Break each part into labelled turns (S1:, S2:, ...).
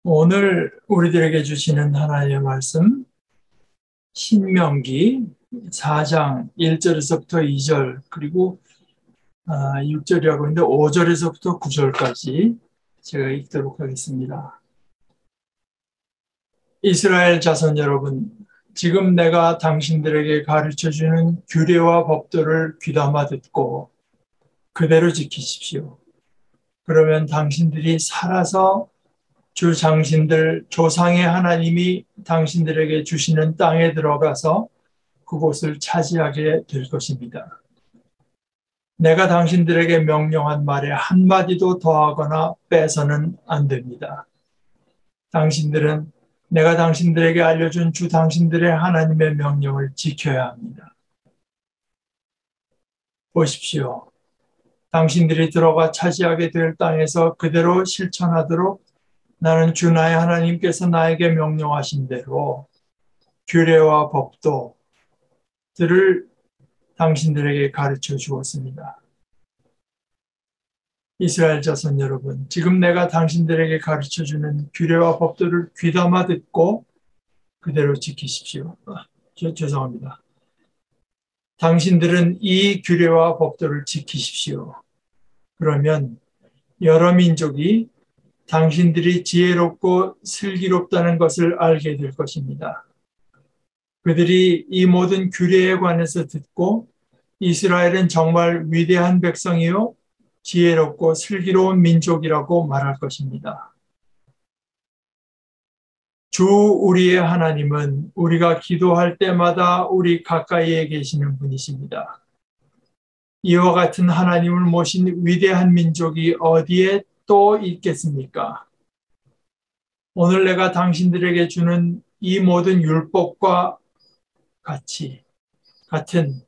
S1: 오늘 우리들에게 주시는 하나님의 말씀, 신명기 4장 1절에서부터 2절, 그리고 6절이라고 했는데 5절에서부터 9절까지 제가 읽도록 하겠습니다. 이스라엘 자손 여러분, 지금 내가 당신들에게 가르쳐주는 규례와 법도를 귀담아 듣고 그대로 지키십시오. 그러면 당신들이 살아서 주 당신들 조상의 하나님이 당신들에게 주시는 땅에 들어가서 그곳을 차지하게 될 것입니다. 내가 당신들에게 명령한 말에 한마디도 더하거나 빼서는 안 됩니다. 당신들은 내가 당신들에게 알려준 주 당신들의 하나님의 명령을 지켜야 합니다. 보십시오. 당신들이 들어가 차지하게 될 땅에서 그대로 실천하도록 나는 주 나의 하나님께서 나에게 명령하신 대로 규례와 법도들을 당신들에게 가르쳐 주었습니다. 이스라엘 자손 여러분, 지금 내가 당신들에게 가르쳐 주는 규례와 법도를 귀담아 듣고 그대로 지키십시오. 죄송합니다. 당신들은 이 규례와 법도를 지키십시오. 그러면 여러 민족이 당신들이 지혜롭고 슬기롭다는 것을 알게 될 것입니다. 그들이 이 모든 규례에 관해서 듣고 이스라엘은 정말 위대한 백성이요 지혜롭고 슬기로운 민족이라고 말할 것입니다. 주 우리의 하나님은 우리가 기도할 때마다 우리 가까이에 계시는 분이십니다. 이와 같은 하나님을 모신 위대한 민족이 어디에 또 있겠습니까? 오늘 내가 당신들에게 주는 이 모든 율법과 같은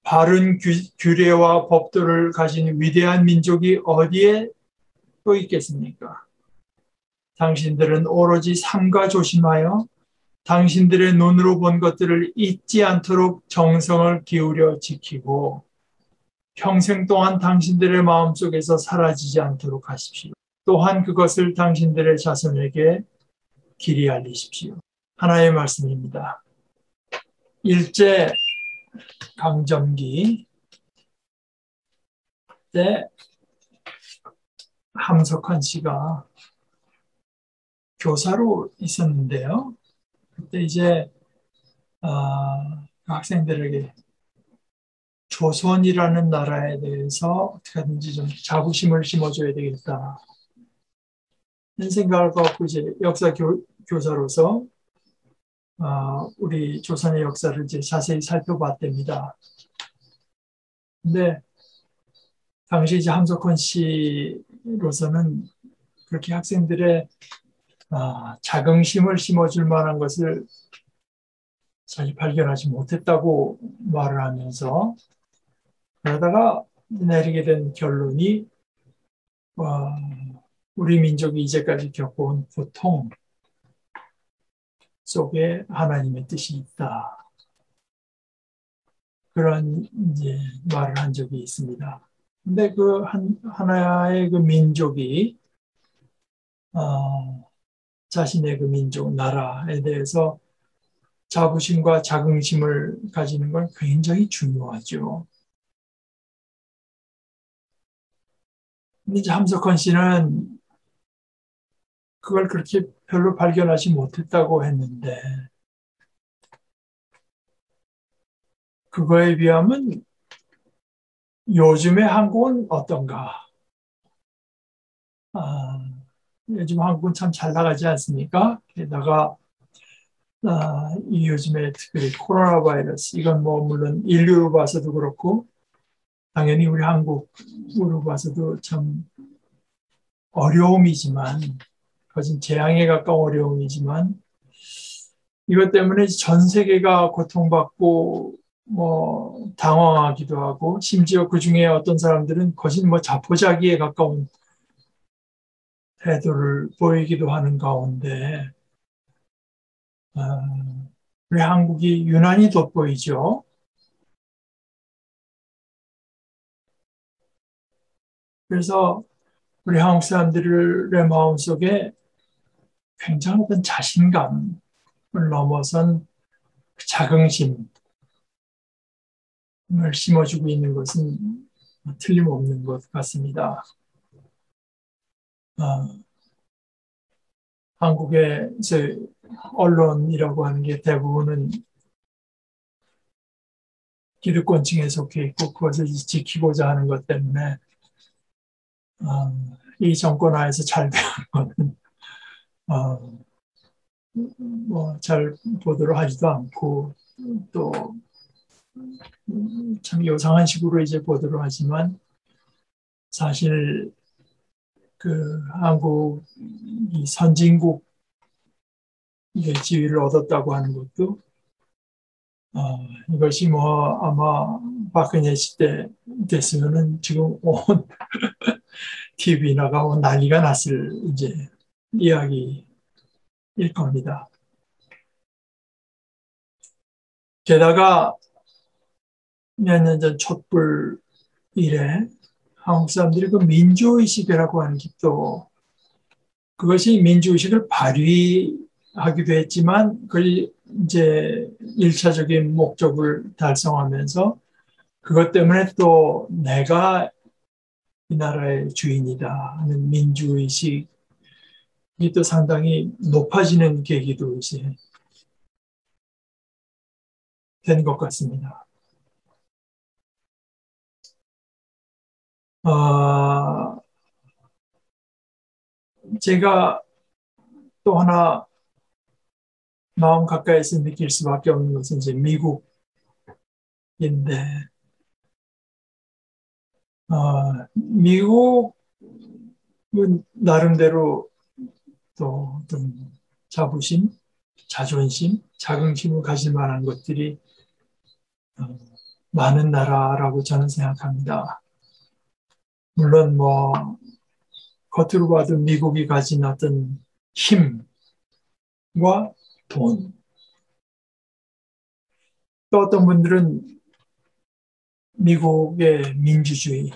S1: 바른 규례와 법도를 가진 위대한 민족이 어디에 또 있겠습니까? 당신들은 오로지 삼가 조심하여 당신들의 눈으로 본 것들을 잊지 않도록 정성을 기울여 지키고 평생 동안 당신들의 마음속에서 사라지지 않도록 하십시오. 또한 그것을 당신들의 자손에게 길이 알리십시오. 하나의 말씀입니다. 일제 강점기 때 함석환 씨가 교사로 있었는데요. 그때 이제 학생들에게 조선이라는 나라에 대해서 어떻게 하든지 좀 자부심을 심어줘야 되겠다. 이런 생각을 갖고 이제 교사로서 우리 조선의 역사를 이제 자세히 살펴봤답니다. 근데 당시 이제 함석헌 씨로서는 그렇게 학생들의 자긍심을 심어줄 만한 것을 사실 발견하지 못했다고 말을 하면서 그러다가 내리게 된 결론이 어, 우리 민족이 이제까지 겪어온 고통 속에 하나님의 뜻이 있다. 그런 이제 말을 한 적이 있습니다. 근데 그 하나의 그 민족이 자신의 그 민족, 나라에 대해서 자부심과 자긍심을 가지는 건 굉장히 중요하죠. 근데 이제 함석헌 씨는 그걸 그렇게 별로 발견하지 못했다고 했는데 그거에 비하면 요즘의 한국은 어떤가? 아, 요즘 한국은 참 잘 나가지 않습니까? 게다가 이 요즘에 특별히 코로나 바이러스 이건 뭐 물론 인류로 봐서도 그렇고 당연히 우리 한국으로 봐서도 참 어려움이지만 거진 재앙에 가까운 어려움이지만 이것 때문에 전 세계가 고통받고 뭐 당황하기도 하고 심지어 그 중에 어떤 사람들은 거진 뭐 자포자기에 가까운 태도를 보이기도 하는 가운데 우리 한국이 유난히 돋보이죠. 그래서 우리 한국 사람들의 마음속에 굉장한 자신감을 넘어선 자긍심을 심어주고 있는 것은 틀림없는 것 같습니다. 한국의 언론이라고 하는 게 대부분은 기득권층에 속해 있고 그것을 지키고자 하는 것 때문에 이 정권 하에서 잘 되는 것은 뭐 잘 보도를 하지도 않고 또 참 요상한 식으로 이제 보도를 하지만 사실 그 한국이 선진국의 지위를 얻었다고 하는 것도 이것이 뭐 아마 박근혜 시대 됐으면은 지금 온 TV 나가고 난리가 났을 이제 이야기일 겁니다. 게다가 몇 년 전 촛불 이래 한국 사람들이 그 민주의식이라고 하는 게 또 그것이 민주의식을 발휘하기도 했지만 그걸 이제 1차적인 목적을 달성하면서 그것 때문에 또 내가 이 나라의 주인이다 하는 민주의식이 또 상당히 높아지는 계기도 이제 된 것 같습니다. 제가 또 하나 마음 가까이서 느낄 수밖에 없는 것은 이제 미국인데, 미국은 나름대로 또 어떤 자부심, 자존심, 자긍심을 가질 만한 것들이 많은 나라라고 저는 생각합니다. 물론 뭐 겉으로 봐도 미국이 가진 어떤 힘과 돈, 또 어떤 분들은 미국의 민주주의,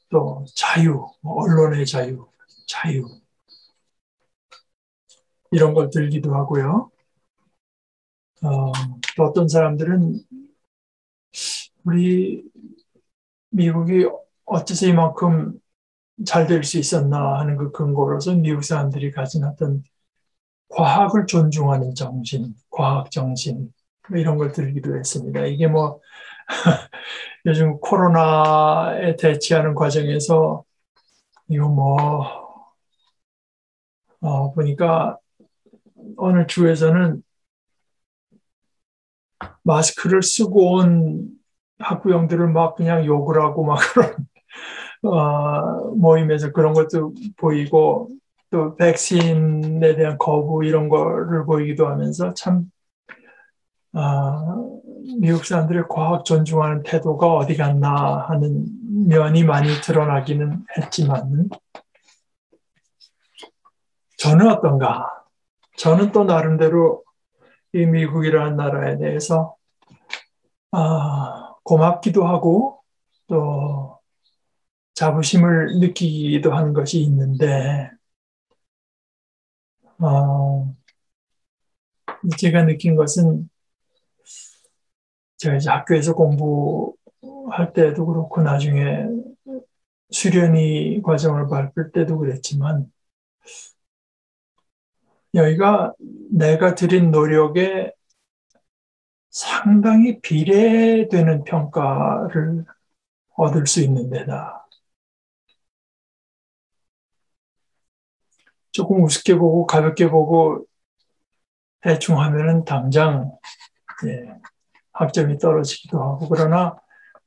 S1: 또 자유, 언론의 자유 이런 걸 들기도 하고요. 또 어떤 사람들은 우리 미국이 어째서 이만큼 잘 될 수 있었나 하는 그 근거로서 미국 사람들이 가진 어떤 과학을 존중하는 정신, 과학 정신 뭐 이런 걸 들기도 했습니다. 이게 뭐 요즘 코로나에 대치하는 과정에서 이거 뭐 보니까 어느 주에서는 마스크를 쓰고 온 학부형들을 막 그냥 욕을 하고 막 그런 모임에서 그런 것도 보이고 또 백신에 대한 거부 이런 거를 보이기도 하면서 참 미국 사람들의 과학 존중하는 태도가 어디 갔나 하는 면이 많이 드러나기는 했지만 저는 어떤가? 저는 또 나름대로 이 미국이라는 나라에 대해서 고맙기도 하고 또 자부심을 느끼기도 한 것이 있는데 제가 느낀 것은 제가 이제 학교에서 공부할 때도 그렇고 나중에 수련의 과정을 밟을 때도 그랬지만 여기가 내가 들인 노력에 상당히 비례되는 평가를 얻을 수 있는 데다. 조금 우습게 보고 가볍게 보고 대충 하면은 당장 학점이 떨어지기도 하고 그러나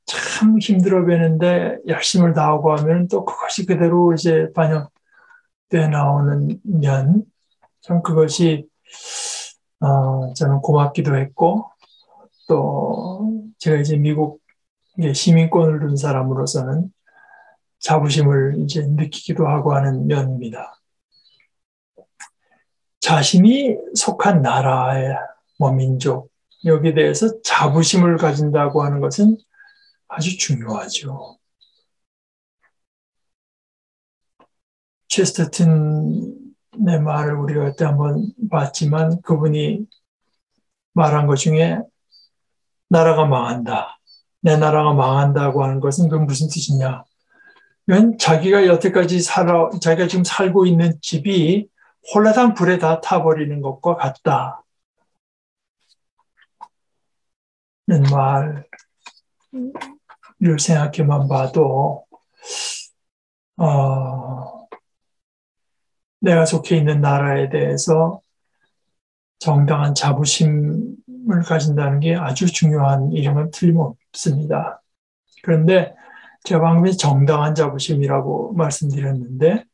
S1: 참 힘들어 보이는데 열심을 다하고 하면 또 그것이 그대로 이제 반영돼 나오는 면, 참 그것이 저는 고맙기도 했고 또 제가 이제 미국 시민권을 둔 사람으로서는 자부심을 이제 느끼기도 하고 하는 면입니다. 자신이 속한 나라의 민족 여기에 대해서 자부심을 가진다고 하는 것은 아주 중요하죠. 체스터튼 내 말을 우리가 그때 한번 봤지만 그분이 말한 것 중에 나라가 망한다. 내 나라가 망한다고 하는 것은 그건 무슨 뜻이냐? 이건 자기가 여태까지 자기가 지금 살고 있는 집이 홀라당 불에 다 타버리는 것과 같다. 는 말을 생각해만 봐도, 내가 속해 있는 나라에 대해서 정당한 자부심을 가진다는 게 아주 중요한 일임은 틀림없습니다. 그런데 제가 방금 정당한 자부심이라고 말씀드렸는데,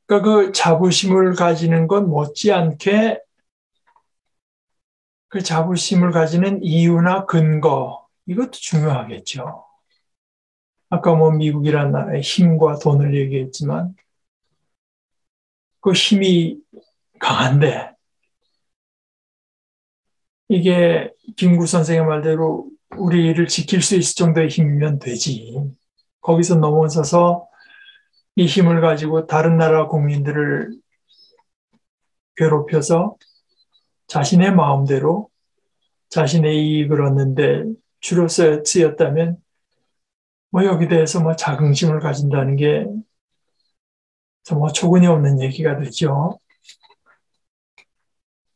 S1: 그러니까 그 자부심을 가지는 건 못지않게 그 자부심을 가지는 이유나 근거, 이것도 중요하겠죠. 아까 뭐 미국이라는 나라의 힘과 돈을 얘기했지만, 그 힘이 강한데, 이게 김구 선생의 말대로 우리를 지킬 수 있을 정도의 힘이면 되지. 거기서 넘어서서 이 힘을 가지고 다른 나라 국민들을 괴롭혀서 자신의 마음대로 자신의 이익을 얻는데 주로 쓰였다면 뭐 여기 대해서 뭐 자긍심을 가진다는 게 뭐 초근이 없는 얘기가 되죠.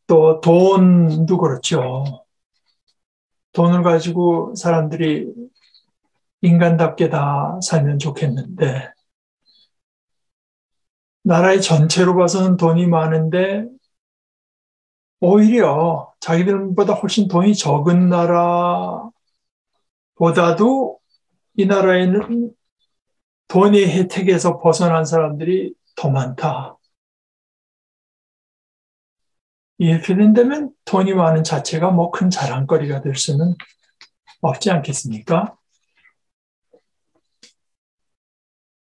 S1: 또 돈도 그렇죠. 돈을 가지고 사람들이 인간답게 다 살면 좋겠는데 나라의 전체로 봐서는 돈이 많은데 오히려 자기들보다 훨씬 돈이 적은 나라보다도 이 나라에는 돈의 혜택에서 벗어난 사람들이 더 많다. 이렇게 된다면 돈이 많은 자체가 뭐 큰 자랑거리가 될 수는 없지 않겠습니까?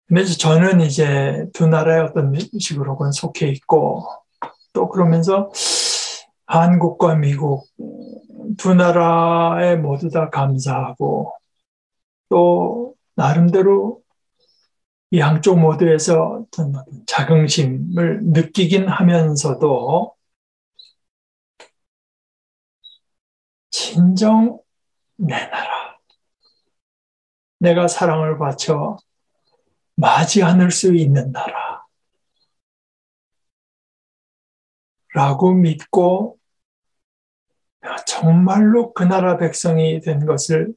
S1: 근데 저는 이제 두 나라의 어떤 식으로건 속해 있고 또 그러면서 한국과 미국 두 나라에 모두 다 감사하고 또 나름대로 이 양쪽 모두에서 어떤 자긍심을 느끼긴 하면서도 진정 내 나라, 내가 사랑을 바쳐 맞이 않을 수 있는 나라라고 믿고 정말로 그 나라 백성이 된 것을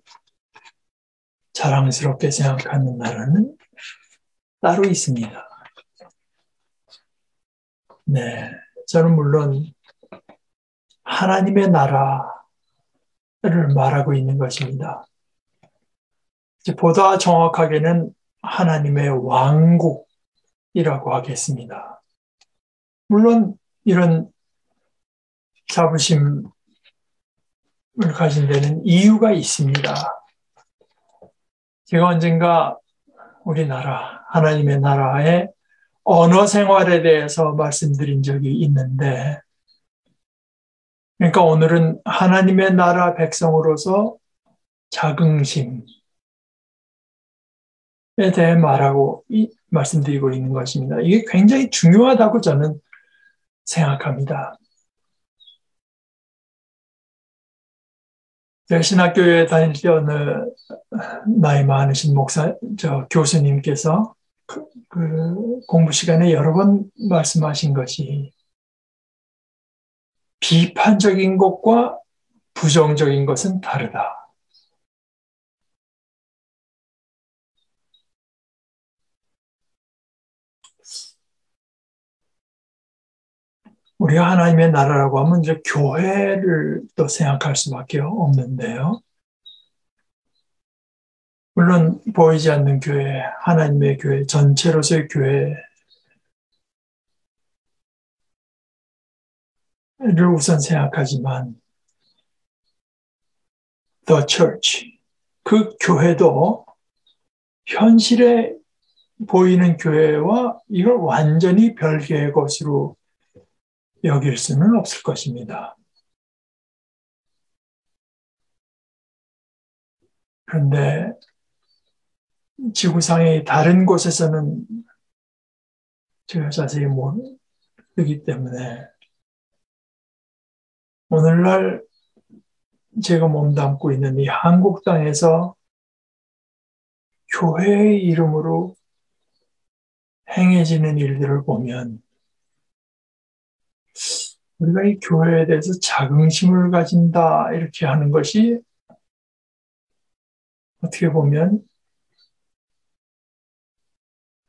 S1: 자랑스럽게 생각하는 나라는 따로 있습니다. 네, 저는 물론 하나님의 나라를 말하고 있는 것입니다. 보다 정확하게는 하나님의 왕국이라고 하겠습니다. 물론 이런 자부심을 가진 데는 이유가 있습니다. 제가 언젠가 우리나라, 하나님의 나라의 언어 생활에 대해서 말씀드린 적이 있는데, 그러니까 오늘은 하나님의 나라 백성으로서 자긍심에 대해 말씀드리고 있는 것입니다. 이게 굉장히 중요하다고 저는 생각합니다. 제가 신학교에 다닐 때 어느 나이 많으신 교수님께서 그 공부 시간에 여러 번 말씀하신 것이 비판적인 것과 부정적인 것은 다르다. 우리가 하나님의 나라라고 하면 이제 교회를 또 생각할 수밖에 없는데요. 물론 보이지 않는 교회, 하나님의 교회, 전체로서의 교회를 우선 생각하지만 The Church, 그 교회도 현실에 보이는 교회와 이걸 완전히 별개의 것으로 여길 수는 없을 것입니다. 그런데 지구상의 다른 곳에서는 제가 자세히 그렇기 때문에 오늘날 제가 몸담고 있는 이 한국 땅에서 교회의 이름으로 행해지는 일들을 보면 우리가 이 교회에 대해서 자긍심을 가진다 이렇게 하는 것이 어떻게 보면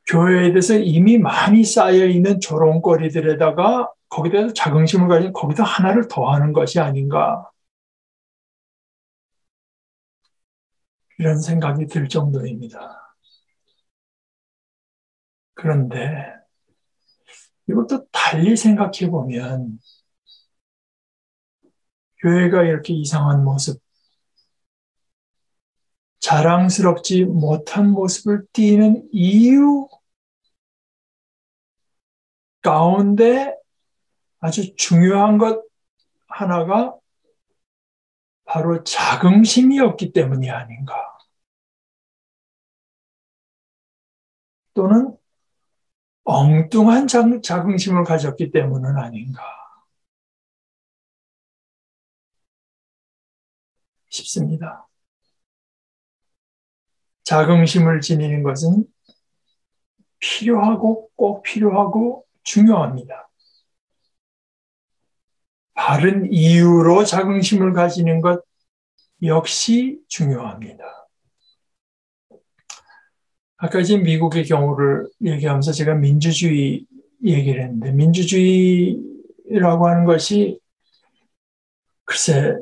S1: 교회에 대해서 이미 많이 쌓여 있는 조롱거리들에다가 거기에 대해서 자긍심을 가진 거기다 하나를 더하는 것이 아닌가 이런 생각이 들 정도입니다. 그런데 이것도 달리 생각해 보면 교회가 이렇게 이상한 모습, 자랑스럽지 못한 모습을 띠는 이유 가운데 아주 중요한 것 하나가 바로 자긍심이었기 때문이 아닌가. 또는 엉뚱한 자긍심을 가졌기 때문은 아닌가 싶습니다. 자긍심을 지니는 것은 필요하고 꼭 필요하고 중요합니다. 바른 이유로 자긍심을 가지는 것 역시 중요합니다. 아까 지금 미국의 경우를 얘기하면서 제가 민주주의 얘기를 했는데 민주주의라고 하는 것이 글쎄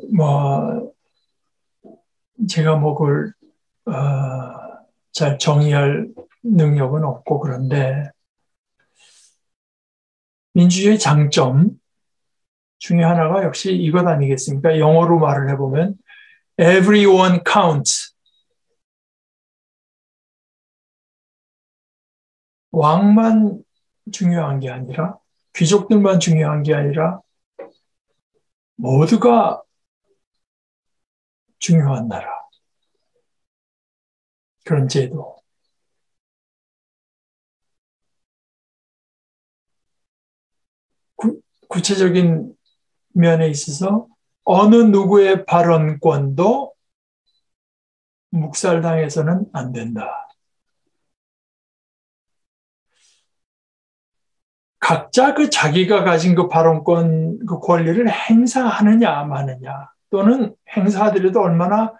S1: 제가 그걸 잘 정의할 능력은 없고 그런데 민주주의의 장점 중에 하나가 역시 이것 아니겠습니까? 영어로 말을 해보면 everyone counts. 왕만 중요한 게 아니라 귀족들만 중요한 게 아니라 모두가 중요한 나라. 그런 제도. 구체적인 면에 있어서 어느 누구의 발언권도 묵살당해서는 안 된다. 각자 자기가 가진 그 발언권, 그 권리를 행사하느냐, 마느냐, 또는 행사하더라도 얼마나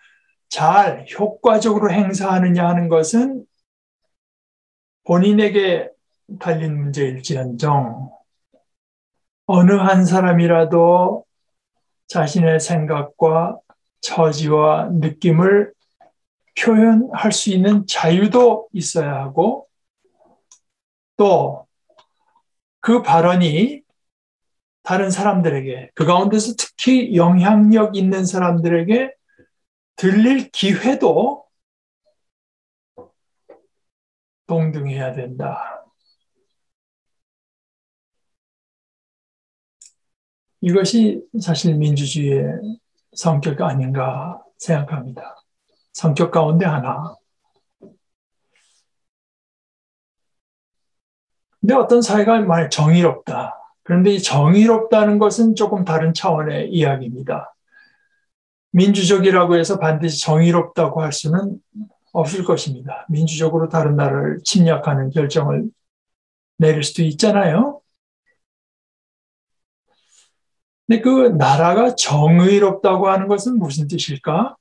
S1: 잘, 효과적으로 행사하느냐 하는 것은 본인에게 달린 문제일지언정, 어느 한 사람이라도 자신의 생각과 처지와 느낌을 표현할 수 있는 자유도 있어야 하고, 또 그 발언이 다른 사람들에게, 그 가운데서 특히 영향력 있는 사람들에게 들릴 기회도 동등해야 된다. 이것이 사실 민주주의의 성격 아닌가 생각합니다. 성격 가운데 하나. 근데 어떤 사회가 정의롭다. 그런데 이 정의롭다는 것은 조금 다른 차원의 이야기입니다. 민주적이라고 해서 반드시 정의롭다고 할 수는 없을 것입니다. 민주적으로 다른 나라를 침략하는 결정을 내릴 수도 있잖아요. 근데 그 나라가 정의롭다고 하는 것은 무슨 뜻일까?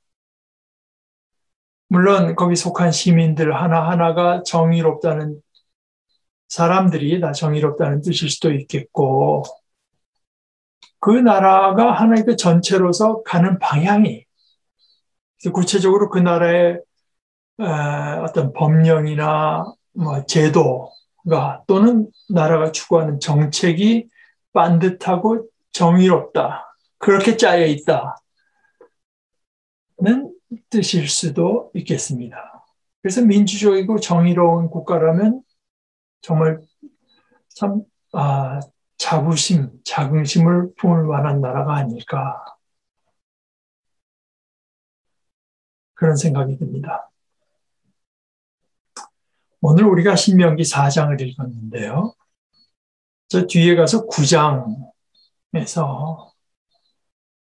S1: 물론 거기 속한 시민들 하나하나가 정의롭다는 사람들이 다 정의롭다는 뜻일 수도 있겠고 그 나라가 하나의 그 전체로서 가는 방향이 구체적으로 그 나라의 어떤 법령이나 제도가 또는 나라가 추구하는 정책이 반듯하고 정의롭다. 그렇게 짜여 있다는 뜻일 수도 있겠습니다. 그래서 민주적이고 정의로운 국가라면 정말 참 자긍심을 품을 만한 나라가 아닐까 그런 생각이 듭니다. 오늘 우리가 신명기 4장을 읽었는데요. 저 뒤에 가서 9장에서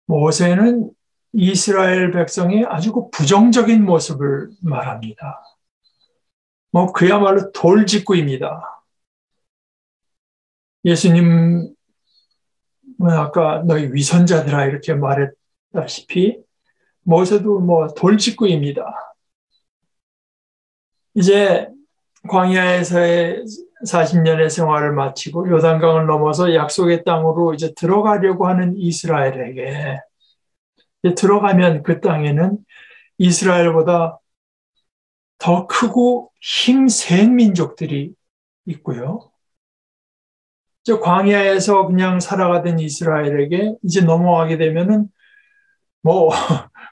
S1: 모세는 이스라엘 백성의 아주 그 부정적인 모습을 말합니다. 뭐 그야말로 돌직구입니다. 예수님은 아까 너희 위선자들아 이렇게 말했다시피 모세도 뭐 돌직구입니다. 이제 광야에서의 40년의 생활을 마치고 요단강을 넘어서 약속의 땅으로 이제 들어가려고 하는 이스라엘에게 들어가면 그 땅에는 이스라엘보다 더 크고 힘센 민족들이 있고요. 저 광야에서 그냥 살아가던 이스라엘에게 이제 넘어가게 되면은 뭐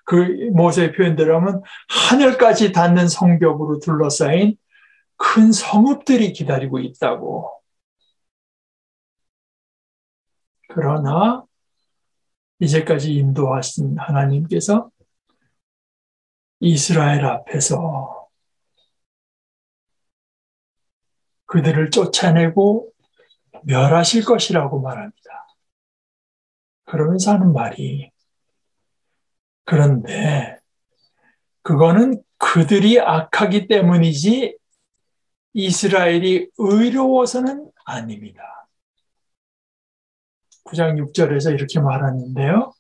S1: 그 모세의 표현대로 하면 하늘까지 닿는 성벽으로 둘러싸인 큰 성읍들이 기다리고 있다고. 그러나 이제까지 인도하신 하나님께서 이스라엘 앞에서 그들을 쫓아내고 멸하실 것이라고 말합니다. 그러면서 하는 말이 그런데 그거는 그들이 악하기 때문이지 이스라엘이 의로워서는 아닙니다. 9장 6절에서 이렇게 말하는데요.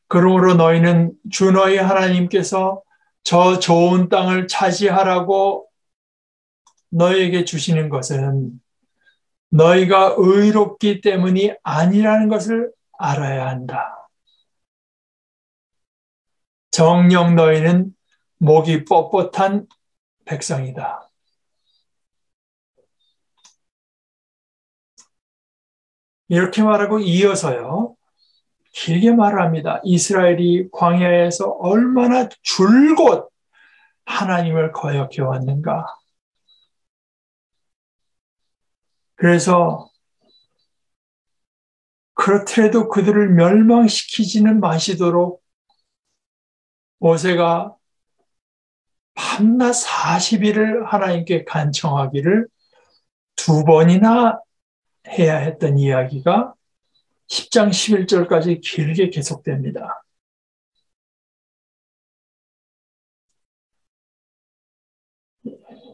S1: 그러므로 너희는 주 너희 하나님께서 저 좋은 땅을 차지하라고 너희에게 주시는 것은 너희가 의롭기 때문이 아니라는 것을 알아야 한다. 정녕 너희는 목이 뻣뻣한 백성이다. 이렇게 말하고 이어서요. 길게 말합니다. 이스라엘이 광야에서 얼마나 줄곧 하나님을 거역해 왔는가. 그래서 그렇더라도 그들을 멸망시키지는 마시도록 모세가 밤낮 40일을 하나님께 간청하기를 2번이나 해야 했던 이야기가 10장 11절까지 길게 계속됩니다.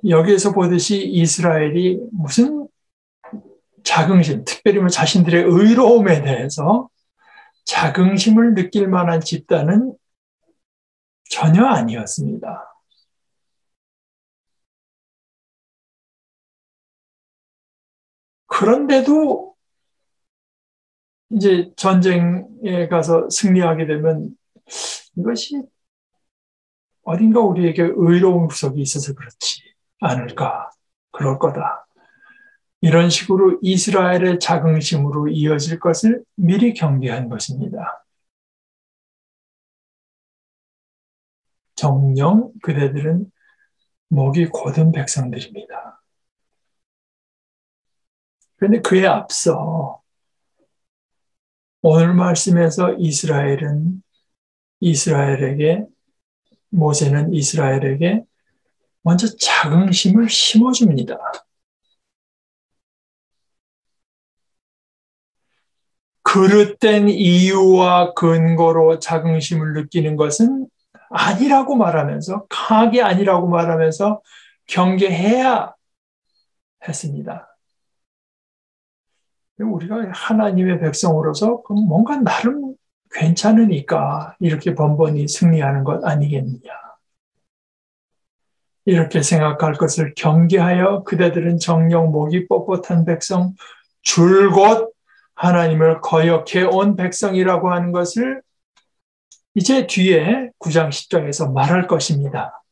S1: 여기에서 보듯이 이스라엘이 무슨 자긍심, 특별히 뭐 자신들의 의로움에 대해서 자긍심을 느낄 만한 집단은 전혀 아니었습니다. 그런데도 이제 전쟁에 가서 승리하게 되면 이것이 어딘가 우리에게 의로운 구석이 있어서 그렇지 않을까, 그럴 거다. 이런 식으로 이스라엘의 자긍심으로 이어질 것을 미리 경계한 것입니다. 정녕 그대들은 목이 곧은 백성들입니다. 그런데 그에 앞서 오늘 말씀에서 모세는 이스라엘에게 먼저 자긍심을 심어줍니다. 그릇된 이유와 근거로 자긍심을 느끼는 것은 아니라고 말하면서, 강하게 아니라고 말하면서 경계해야 했습니다. 우리가 하나님의 백성으로서 뭔가 나름 괜찮으니까 이렇게 번번이 승리하는 것 아니겠느냐. 이렇게 생각할 것을 경계하여 그대들은 정녕 목이 뻣뻣한 백성, 줄곧 하나님을 거역해 온 백성이라고 하는 것을 이제 뒤에 9장 10장에서 말할 것입니다.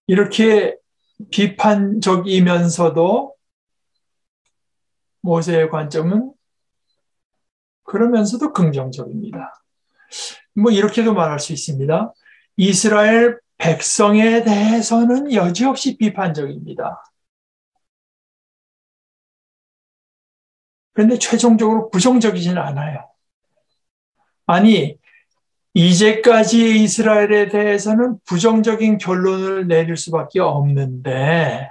S1: 이렇게 비판적이면서도 모세의 관점은 그러면서도 긍정적입니다. 뭐 이렇게도 말할 수 있습니다. 이스라엘 백성에 대해서는 여지없이 비판적입니다. 그런데 최종적으로 부정적이지는 않아요. 아니, 이제까지의 이스라엘에 대해서는 부정적인 결론을 내릴 수밖에 없는데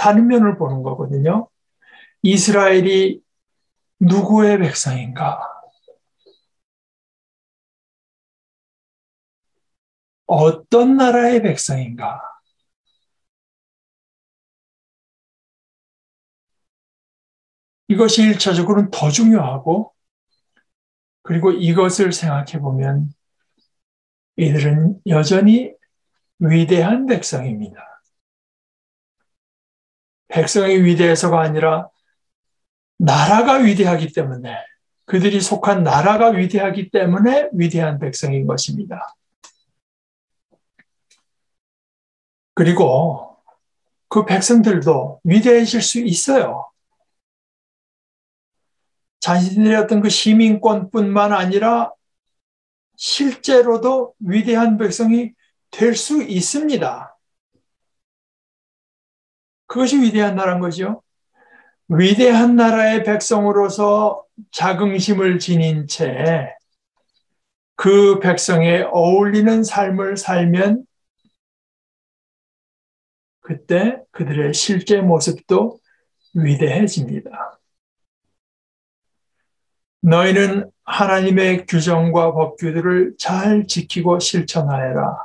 S1: 다른 면을 보는 거거든요. 이스라엘이 누구의 백성인가? 어떤 나라의 백성인가? 이것이 일차적으로는 더 중요하고, 그리고 이것을 생각해 보면 이들은 여전히 위대한 백성입니다. 백성이 위대해서가 아니라 나라가 위대하기 때문에, 그들이 속한 나라가 위대하기 때문에 위대한 백성인 것입니다. 그리고 그 백성들도 위대해질 수 있어요. 자신들의 어떤 그 시민권뿐만 아니라 실제로도 위대한 백성이 될 수 있습니다. 그것이 위대한 나라인 거죠. 위대한 나라의 백성으로서 자긍심을 지닌 채 그 백성에 어울리는 삶을 살면 그때 그들의 실제 모습도 위대해집니다. 너희는 하나님의 규정과 법규들을 잘 지키고 실천하여라.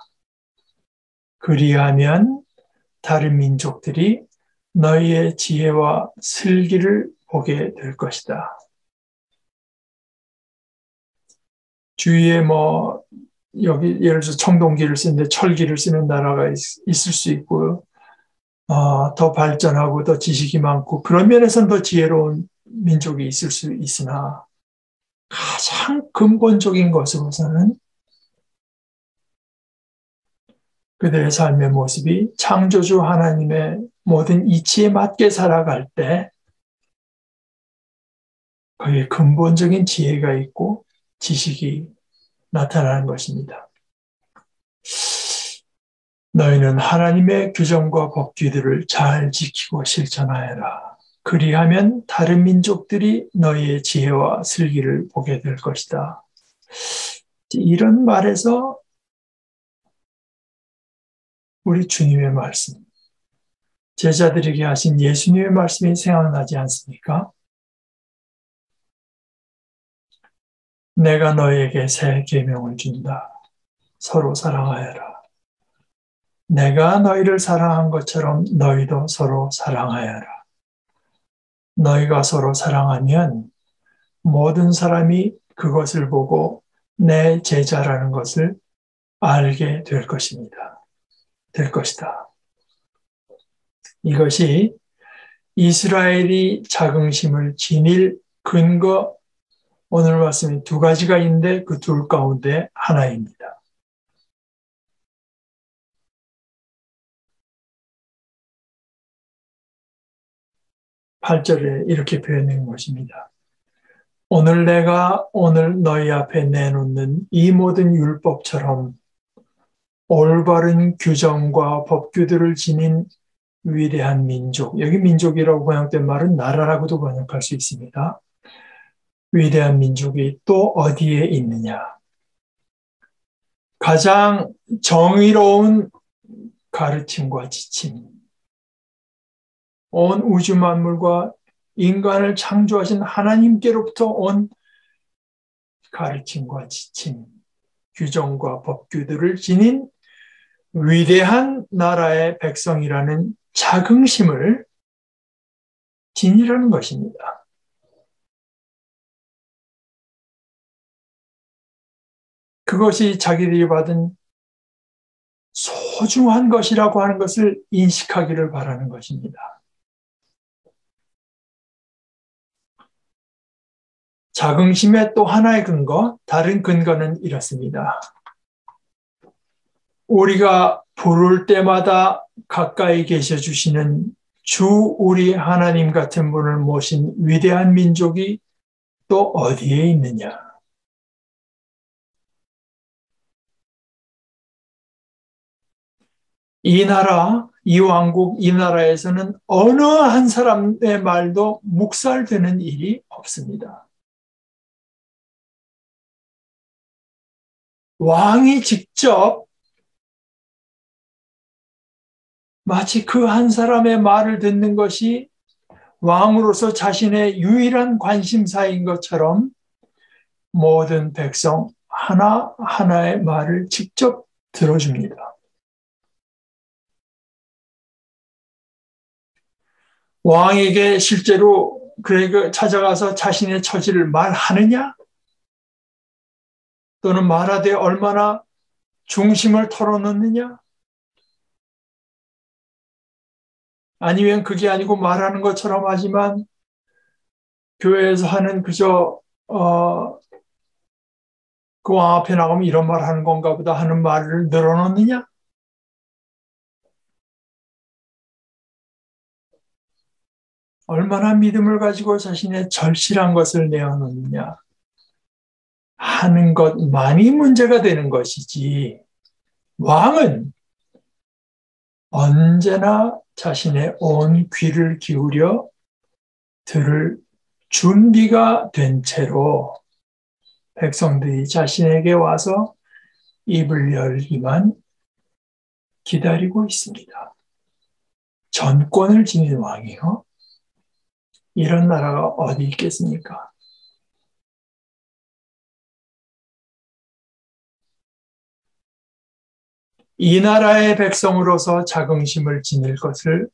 S1: 그리하면 다른 민족들이 너희의 지혜와 슬기를 보게 될 것이다. 주위에 여기 예를 들어서 청동기를 쓰는데 철기를 쓰는 나라가 있을 수 있고, 더 발전하고 더 지식이 많고 그런 면에서는 더 지혜로운 민족이 있을 수 있으나 가장 근본적인 것으로서는 그들의 삶의 모습이 창조주 하나님의 모든 이치에 맞게 살아갈 때 거기에 근본적인 지혜가 있고 지식이 나타나는 것입니다. 너희는 하나님의 규정과 법규들을 잘 지키고 실천하여라. 그리하면 다른 민족들이 너희의 지혜와 슬기를 보게 될 것이다. 이런 말에서 우리 주님의 말씀, 제자들에게 하신 예수님의 말씀이 생각나지 않습니까? 내가 너희에게 새 계명을 준다. 서로 사랑하여라. 내가 너희를 사랑한 것처럼 너희도 서로 사랑하여라. 너희가 서로 사랑하면 모든 사람이 그것을 보고 내 제자라는 것을 알게 될 것입니다. 될 것이다. 이것이 이스라엘이 자긍심을 지닐 근거, 오늘 말씀이 두 가지가 있는데 그 둘 가운데 하나입니다. 8절에 이렇게 표현된 것입니다. 오늘 내가 오늘 너희 앞에 내놓는 이 모든 율법처럼 올바른 규정과 법규들을 지닌 위대한 민족, 여기 민족이라고 번역된 말은 나라라고도 번역할 수 있습니다. 위대한 민족이 또 어디에 있느냐? 가장 정의로운 가르침과 지침, 온 우주 만물과 인간을 창조하신 하나님께로부터 온 가르침과 지침, 규정과 법규들을 지닌 위대한 나라의 백성이라는 자긍심을 지니라는 것입니다. 그것이 자기들이 받은 소중한 것이라고 하는 것을 인식하기를 바라는 것입니다. 자긍심의 또 하나의 근거, 다른 근거는 이렇습니다. 우리가 부를 때마다 가까이 계셔 주시는 주 우리 하나님 같은 분을 모신 위대한 민족이 또 어디에 있느냐? 이 나라, 이 왕국, 이 나라에서는 어느 한 사람의 말도 묵살되는 일이 없습니다. 왕이 직접 마치 그 한 사람의 말을 듣는 것이 왕으로서 자신의 유일한 관심사인 것처럼 모든 백성 하나하나의 말을 직접 들어줍니다. 왕에게 실제로 그에게 찾아가서 자신의 처지를 말하느냐? 또는 말하되 얼마나 중심을 털어놓느냐? 아니면 그게 아니고 말하는 것처럼 하지만 교회에서 하는 그저 그 왕 앞에 나가면 이런 말 하는 건가 보다 하는 말을 늘어놓느냐? 얼마나 믿음을 가지고 자신의 절실한 것을 내어놓느냐 하는 것만이 문제가 되는 것이지, 왕은 언제나 자신의 온 귀를 기울여 들을 준비가 된 채로 백성들이 자신에게 와서 입을 열기만 기다리고 있습니다. 전권을 지닌 왕이요. 이런 나라가 어디 있겠습니까? 이 나라의 백성으로서 자긍심을 지닐 것을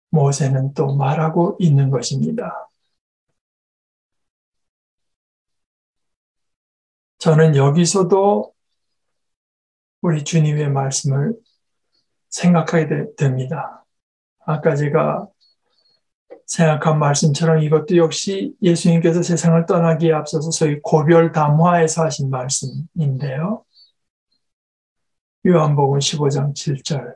S1: 모세는 또 말하고 있는 것입니다. 저는 여기서도 우리 주님의 말씀을 생각하게 됩니다. 아까 제가 생각한 말씀처럼 이것도 역시 예수님께서 세상을 떠나기에 앞서서 소위 고별담화에서 하신 말씀인데요. 요한복음 15장 7절.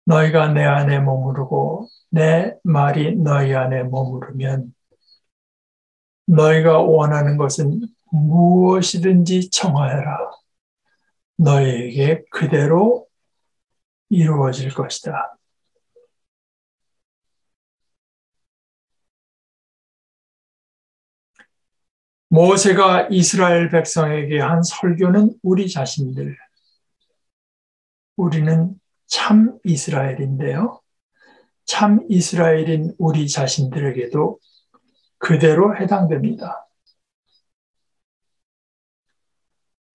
S1: 너희가 내 안에 머무르고 내 말이 너희 안에 머무르면 너희가 원하는 것은 무엇이든지 청하여라. 너희에게 그대로 이루어질 것이다. 모세가 이스라엘 백성에게 한 설교는 우리 자신들, 우리는 참 이스라엘인데요. 참 이스라엘인 우리 자신들에게도 그대로 해당됩니다.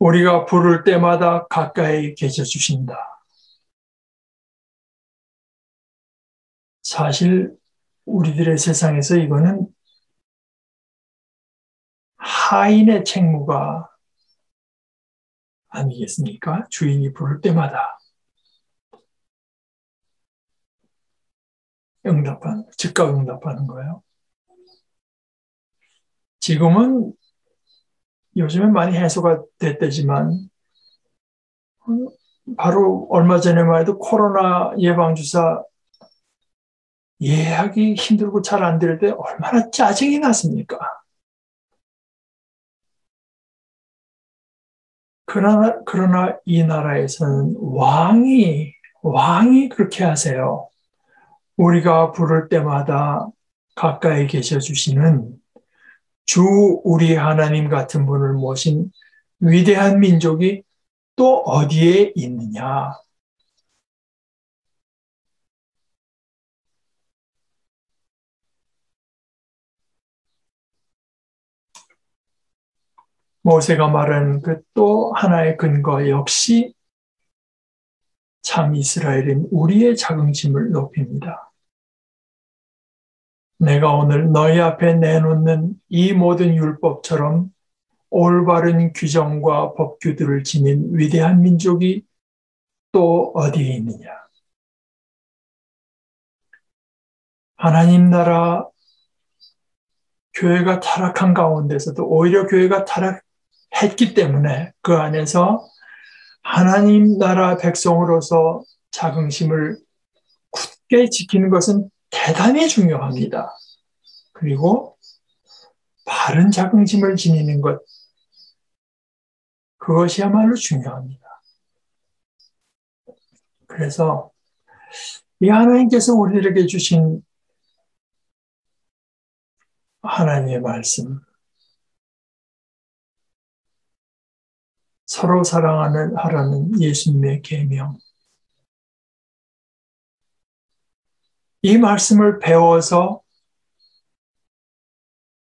S1: 우리가 부를 때마다 가까이 계셔 주신다. 사실 우리들의 세상에서 이거는 하인의 책무가 아니겠습니까? 주인이 부를 때마다 즉각 응답하는 거예요. 지금은 요즘에 많이 해소가 됐대지만 바로 얼마 전에만 해도 코로나 예방주사 예약이 힘들고 잘 안 될 때 얼마나 짜증이 났습니까? 그러나 이 나라에서는 왕이 그렇게 하세요. 우리가 부를 때마다 가까이 계셔 주시는 주 우리 하나님 같은 분을 모신 위대한 민족이 또 어디에 있느냐? 모세가 말한 그 또 하나의 근거 역시 참 이스라엘인 우리의 자긍심을 높입니다. 내가 오늘 너희 앞에 내놓는 이 모든 율법처럼 올바른 규정과 법규들을 지닌 위대한 민족이 또 어디에 있느냐? 하나님 나라 교회가 타락한 가운데서도 오히려 교회가 타락했기 때문에 그 안에서 하나님 나라 백성으로서 자긍심을 굳게 지키는 것은 대단히 중요합니다. 그리고 바른 자긍심을 지니는 것, 그것이야말로 중요합니다. 그래서 이 하나님께서 우리들에게 주신 하나님의 말씀, 서로 사랑하는 하라는 예수님의 계명, 이 말씀을 배워서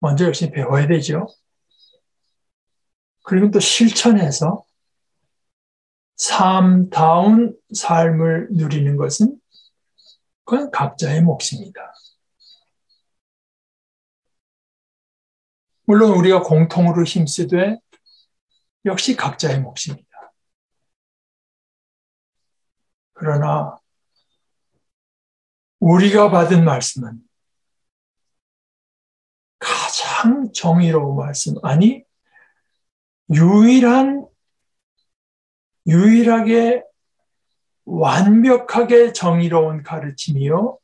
S1: 먼저 열심히 배워야 되죠. 그리고 또 실천해서 삶다운 삶을 누리는 것은 그건 각자의 몫입니다. 물론 우리가 공통으로 힘쓰되 역시 각자의 몫입니다. 그러나 우리가 받은 말씀은 가장 정의로운 말씀, 아니 유일하게 완벽하게 정의로운 가르침이요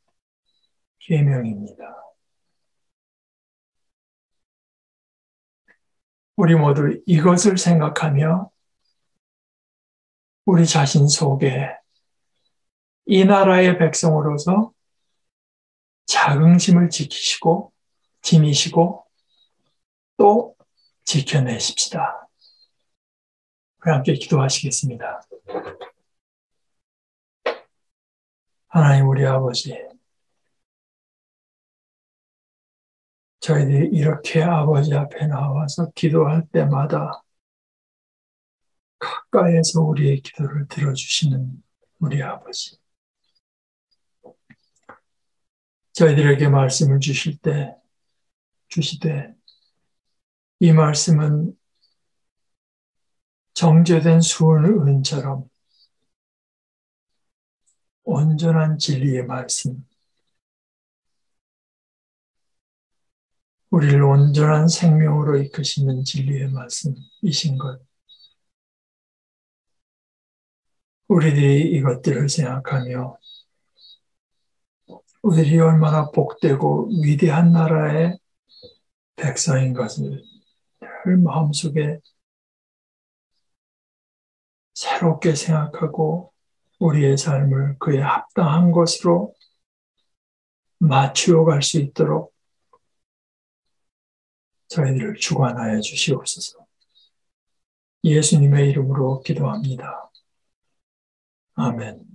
S1: 계명입니다. 우리 모두 이것을 생각하며 우리 자신 속에 이 나라의 백성으로서 자긍심을 지니시고 또 지켜내십시다. 함께 기도하시겠습니다. 하나님 우리 아버지, 저희들이 이렇게 아버지 앞에 나와서 기도할 때마다 가까이에서 우리의 기도를 들어주시는 우리 아버지. 저희들에게 말씀을 주시되 이 말씀은 정제된 수은 은처럼 온전한 진리의 말씀, 우리를 온전한 생명으로 이끄시는 진리의 말씀이신 것. 우리들이 이것들을 생각하며 우리들이 얼마나 복되고 위대한 나라의 백성인 것을 늘 마음속에 새롭게 생각하고 우리의 삶을 그에 합당한 것으로 맞추어 갈 수 있도록 저희들을 주관하여 주시옵소서. 예수님의 이름으로 기도합니다. 아멘.